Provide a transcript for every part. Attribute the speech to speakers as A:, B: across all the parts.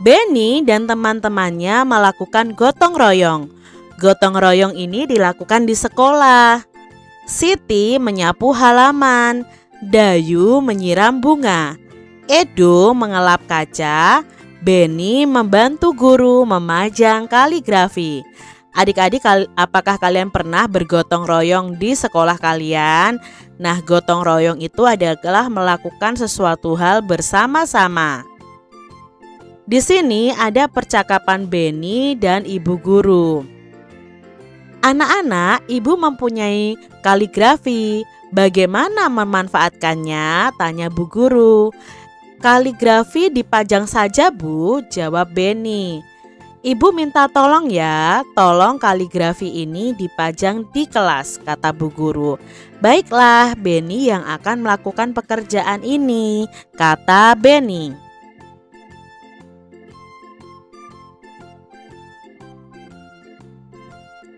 A: Benny dan teman-temannya melakukan gotong royong. Gotong royong ini dilakukan di sekolah. Siti menyapu halaman, Dayu menyiram bunga, Edo mengelap kaca, Benny membantu guru memajang kaligrafi. Adik-adik, apakah kalian pernah bergotong royong di sekolah kalian? Nah, gotong royong itu adalah melakukan sesuatu hal bersama-sama. Di sini ada percakapan Benny dan ibu guru. Anak-anak, ibu mempunyai kaligrafi. Bagaimana memanfaatkannya? Tanya bu guru. Kaligrafi dipajang saja bu, jawab Benny. Ibu minta tolong ya, tolong kaligrafi ini dipajang di kelas, kata bu guru. Baiklah, Benny yang akan melakukan pekerjaan ini, kata Benny.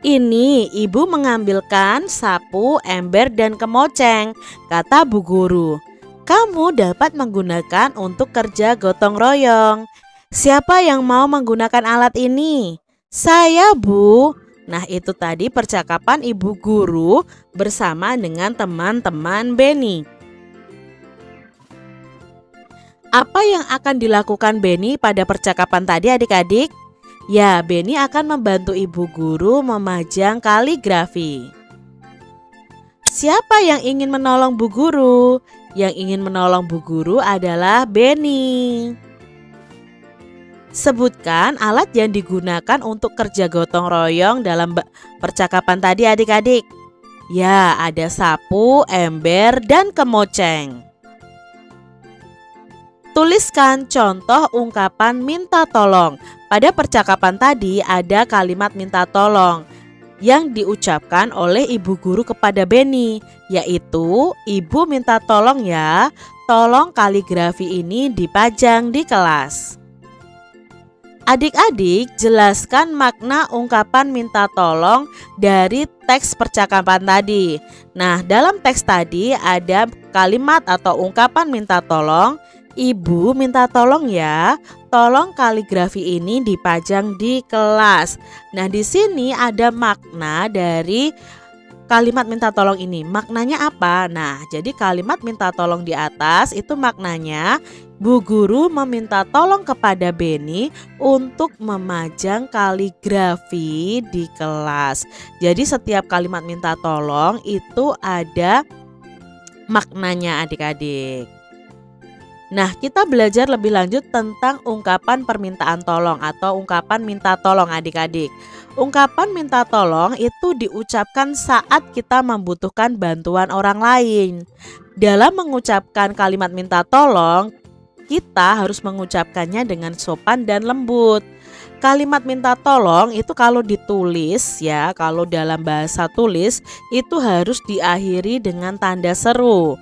A: Ini ibu mengambilkan sapu, ember, dan kemoceng, kata bu guru. Kamu dapat menggunakan untuk kerja gotong royong. Siapa yang mau menggunakan alat ini? Saya bu. Nah itu tadi percakapan ibu guru bersama dengan teman-teman Benny. Apa yang akan dilakukan Benny pada percakapan tadi adik-adik? Ya, Benny akan membantu ibu guru memajang kaligrafi. Siapa yang ingin menolong bu guru? Yang ingin menolong bu guru adalah Benny. Sebutkan alat yang digunakan untuk kerja gotong royong dalam percakapan tadi adik-adik. Ya, ada sapu, ember, dan kemoceng. Tuliskan contoh ungkapan minta tolong. Pada percakapan tadi ada kalimat minta tolong yang diucapkan oleh ibu guru kepada Benny, yaitu ibu minta tolong ya, tolong kaligrafi ini dipajang di kelas. Adik-adik, jelaskan makna ungkapan minta tolong dari teks percakapan tadi. Nah, dalam teks tadi ada kalimat atau ungkapan minta tolong. Ibu minta tolong ya, tolong kaligrafi ini dipajang di kelas. Nah, di sini ada makna dari kalimat minta tolong ini. Maknanya apa? Nah, jadi kalimat minta tolong di atas itu maknanya bu guru meminta tolong kepada Benny untuk memajang kaligrafi di kelas. Jadi setiap kalimat minta tolong itu ada maknanya adik-adik. Nah, kita belajar lebih lanjut tentang ungkapan permintaan tolong atau ungkapan minta tolong adik-adik. Ungkapan minta tolong itu diucapkan saat kita membutuhkan bantuan orang lain. Dalam mengucapkan kalimat minta tolong, kita harus mengucapkannya dengan sopan dan lembut. Kalimat minta tolong itu kalau ditulis ya, kalau dalam bahasa tulis itu harus diakhiri dengan tanda seru.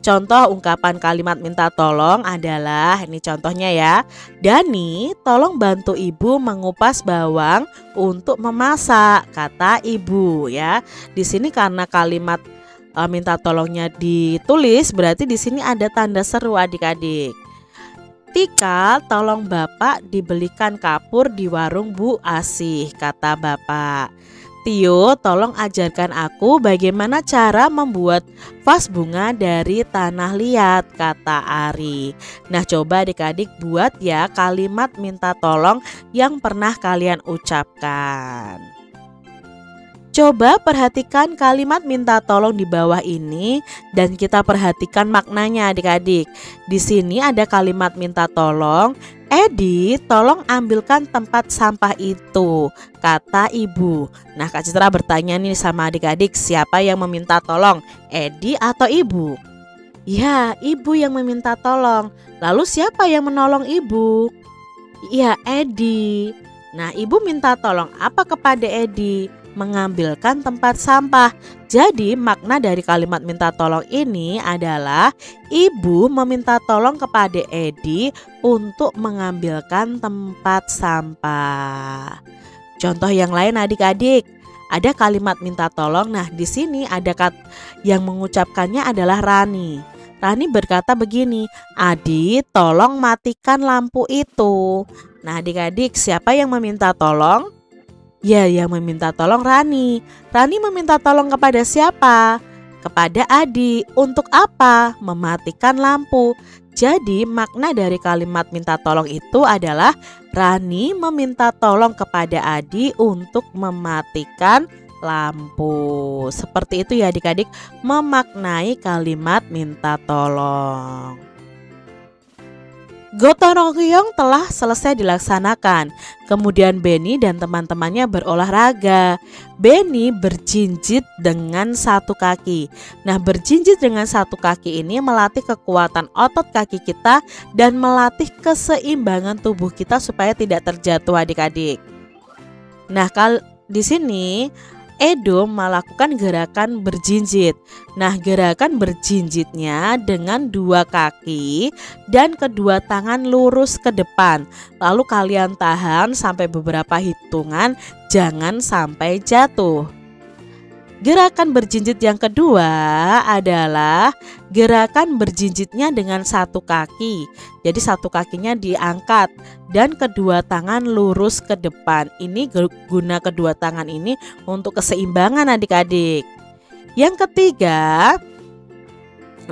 A: Contoh ungkapan kalimat minta tolong adalah, ini contohnya ya. Dani, tolong bantu ibu mengupas bawang untuk memasak, kata ibu ya. Di sini karena kalimat minta tolongnya ditulis, berarti di sini ada tanda seru adik-adik. Tika, tolong bapak dibelikan kapur di warung Bu Asih, kata bapak. Tio, tolong ajarkan aku bagaimana cara membuat vas bunga dari tanah liat, kata Ari. Nah, coba adik-adik buat ya kalimat minta tolong yang pernah kalian ucapkan. Coba perhatikan kalimat minta tolong di bawah ini dan kita perhatikan maknanya adik-adik. Di sini ada kalimat minta tolong. Edi, tolong ambilkan tempat sampah itu, kata ibu. Nah, Kak Citra bertanya nih sama adik-adik, siapa yang meminta tolong, Edi atau ibu? Ya, ibu yang meminta tolong. Lalu siapa yang menolong ibu? Ya, Edi. Nah, ibu minta tolong apa kepada Edi? Mengambilkan tempat sampah. Jadi makna dari kalimat minta tolong ini adalah ibu meminta tolong kepada Edi untuk mengambilkan tempat sampah. Contoh yang lain adik-adik, ada kalimat minta tolong. Nah, di sini ada yang mengucapkannya adalah Rani. Rani berkata begini, "Adi, tolong matikan lampu itu." Nah, adik-adik, siapa yang meminta tolong? Ya, yang meminta tolong Rani. Rani meminta tolong kepada siapa? Kepada Adi. Untuk apa? Mematikan lampu. Jadi makna dari kalimat minta tolong itu adalah Rani meminta tolong kepada Adi untuk mematikan lampu. Seperti itu ya adik-adik, memaknai kalimat minta tolong. Gotong royong telah selesai dilaksanakan. Kemudian Benny dan teman-temannya berolahraga. Benny berjinjit dengan satu kaki. Nah, berjinjit dengan satu kaki ini melatih kekuatan otot kaki kita dan melatih keseimbangan tubuh kita supaya tidak terjatuh adik-adik. Nah, di sini Edo melakukan gerakan berjinjit. Nah, gerakan berjinjitnya dengan dua kaki dan kedua tangan lurus ke depan. Lalu kalian tahan sampai beberapa hitungan, jangan sampai jatuh. Gerakan berjinjit yang kedua adalah gerakan berjinjitnya dengan satu kaki. Jadi satu kakinya diangkat dan kedua tangan lurus ke depan. Ini guna kedua tangan ini untuk keseimbangan adik-adik. Yang ketiga,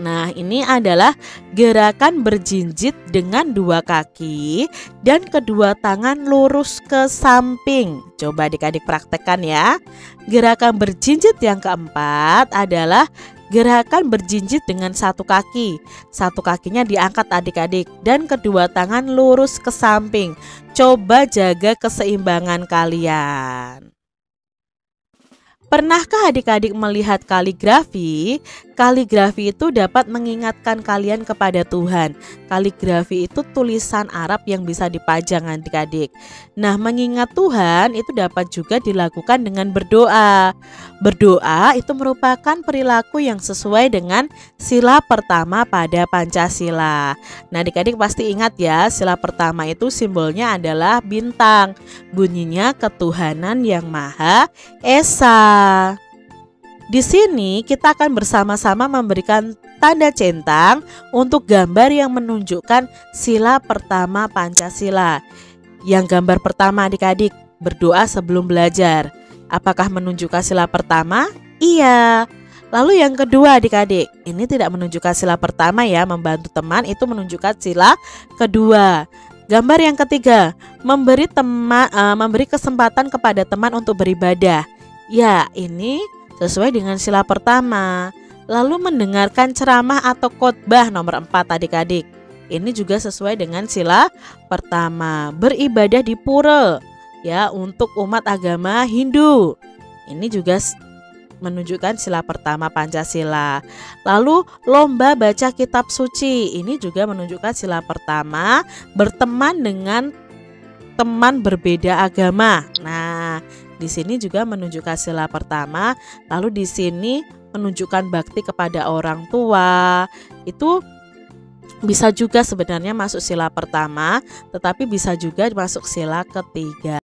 A: nah ini adalah gerakan berjinjit dengan dua kaki dan kedua tangan lurus ke samping. Coba adik-adik praktekkan ya. Gerakan berjinjit yang keempat adalah gerakan berjinjit dengan satu kaki. Satu kakinya diangkat adik-adik dan kedua tangan lurus ke samping. Coba jaga keseimbangan kalian. Pernahkah adik-adik melihat kaligrafi? Kaligrafi itu dapat mengingatkan kalian kepada Tuhan. Kaligrafi itu tulisan Arab yang bisa dipajang adik-adik. Nah, mengingat Tuhan itu dapat juga dilakukan dengan berdoa. Berdoa itu merupakan perilaku yang sesuai dengan sila pertama pada Pancasila. Nah, adik-adik pasti ingat ya, sila pertama itu simbolnya adalah bintang. Bunyinya ketuhanan yang Maha Esa. Di sini kita akan bersama-sama memberikan tanda centang untuk gambar yang menunjukkan sila pertama Pancasila. Yang gambar pertama adik-adik, berdoa sebelum belajar. Apakah menunjukkan sila pertama? Iya. Lalu yang kedua adik-adik, ini tidak menunjukkan sila pertama ya, membantu teman itu menunjukkan sila kedua. Gambar yang ketiga, memberi kesempatan kepada teman untuk beribadah. Ya, ini sesuai dengan sila pertama. Lalu mendengarkan ceramah atau khotbah nomor 4 adik-adik. Ini juga sesuai dengan sila pertama. Beribadah di pura ya untuk umat agama Hindu. Ini juga menunjukkan sila pertama Pancasila. Lalu lomba baca kitab suci. Ini juga menunjukkan sila pertama, berteman dengan teman berbeda agama. Nah, di sini juga menunjukkan sila pertama. Lalu di sini menunjukkan bakti kepada orang tua. Itu bisa juga sebenarnya masuk sila pertama, tetapi bisa juga masuk sila ketiga.